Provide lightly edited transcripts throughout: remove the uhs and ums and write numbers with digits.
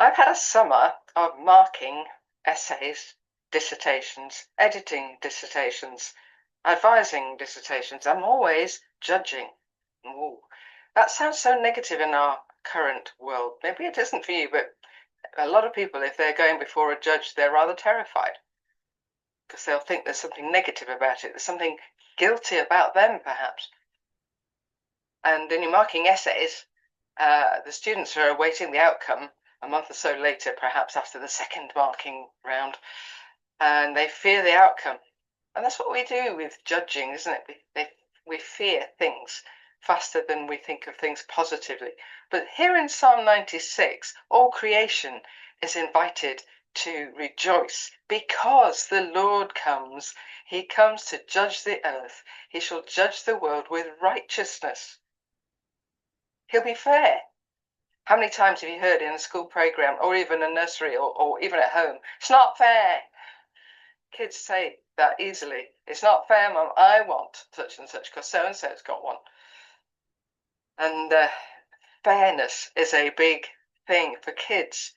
I've had a summer of marking essays, dissertations, editing dissertations, advising dissertations. I'm always judging. Ooh, that sounds so negative in our current world. Maybe it isn't for you, but a lot of people, if they're going before a judge, they're rather terrified because they'll think there's something negative about it. There's something guilty about them, perhaps. And in your marking essays, the students are awaiting the outcome a month or so later, perhaps after the second marking round, and they fear the outcome. And that's what we do with judging, isn't it? We fear things faster than we think of things positively. But here in Psalm 96, all creation is invited to rejoice because the Lord comes. He comes to judge the earth. He shall judge the world with righteousness. He'll be fair. How many times have you heard in a school program or even a nursery or even at home, it's not fair? Kids say that easily. It's not fair, Mum. I want such and such because so-and-so's got one. And fairness is a big thing for kids.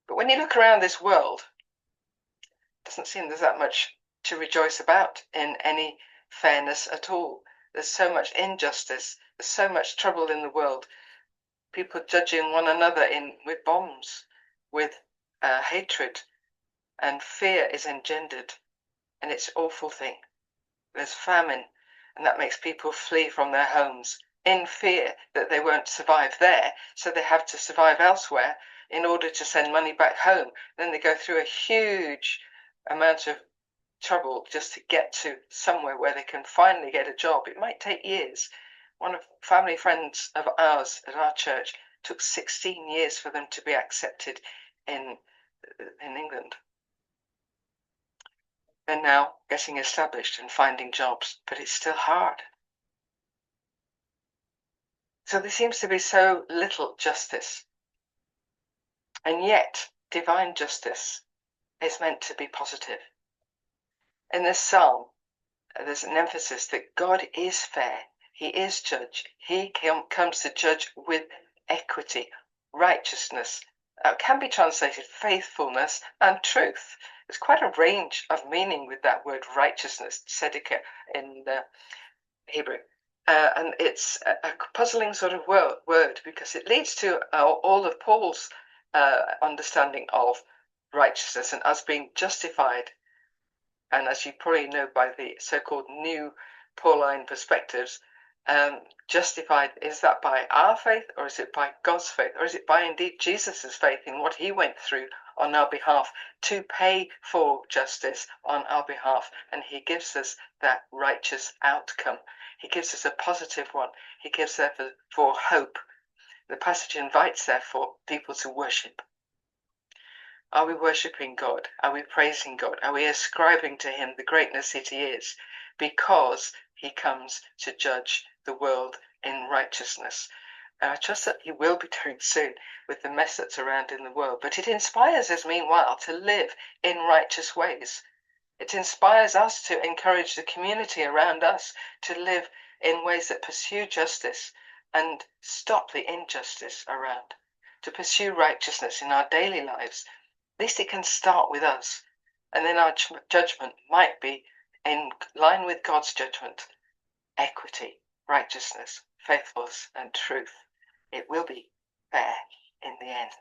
But when you look around this world, it doesn't seem there's that much to rejoice about in any fairness at all. There's so much injustice. There's so much trouble in the world. People judging one another with bombs, with hatred, and fear is engendered, and it's an awful thing. There's famine, and that makes people flee from their homes in fear that they won't survive there, so they have to survive elsewhere in order to send money back home. Then they go through a huge amount of trouble just to get to somewhere where they can finally get a job. It might take years. One of family friends of ours at our church took 16 years for them to be accepted in England. They're now getting established and finding jobs, but it's still hard. So there seems to be so little justice. And yet, divine justice is meant to be positive. In this psalm, there's an emphasis that God is fair. He is judge. He comes to judge with equity, righteousness. Can be translated faithfulness and truth. There's quite a range of meaning with that word righteousness, tzedekah in Hebrew. And it's a puzzling sort of word because it leads to all of Paul's understanding of righteousness and us being justified. And as you probably know by the so-called new Pauline perspectives, justified, is that by our faith or is it by God's faith? Or is it by indeed Jesus's faith in what he went through on our behalf to pay for justice on our behalf? And he gives us that righteous outcome. He gives us a positive one. He gives therefore hope. The passage invites therefore people to worship. Are we worshipping God? Are we praising God? Are we ascribing to him the greatness that he is? Because he comes to judge the world in righteousness. And I trust that he will be doing soon with the mess that's around in the world. But it inspires us, meanwhile, to live in righteous ways. It inspires us to encourage the community around us to live in ways that pursue justice and stop the injustice around, to pursue righteousness in our daily lives. At least it can start with us, and then our judgment might be in line with God's judgment. Equity, righteousness, faithfulness, and truth. It will be fair in the end.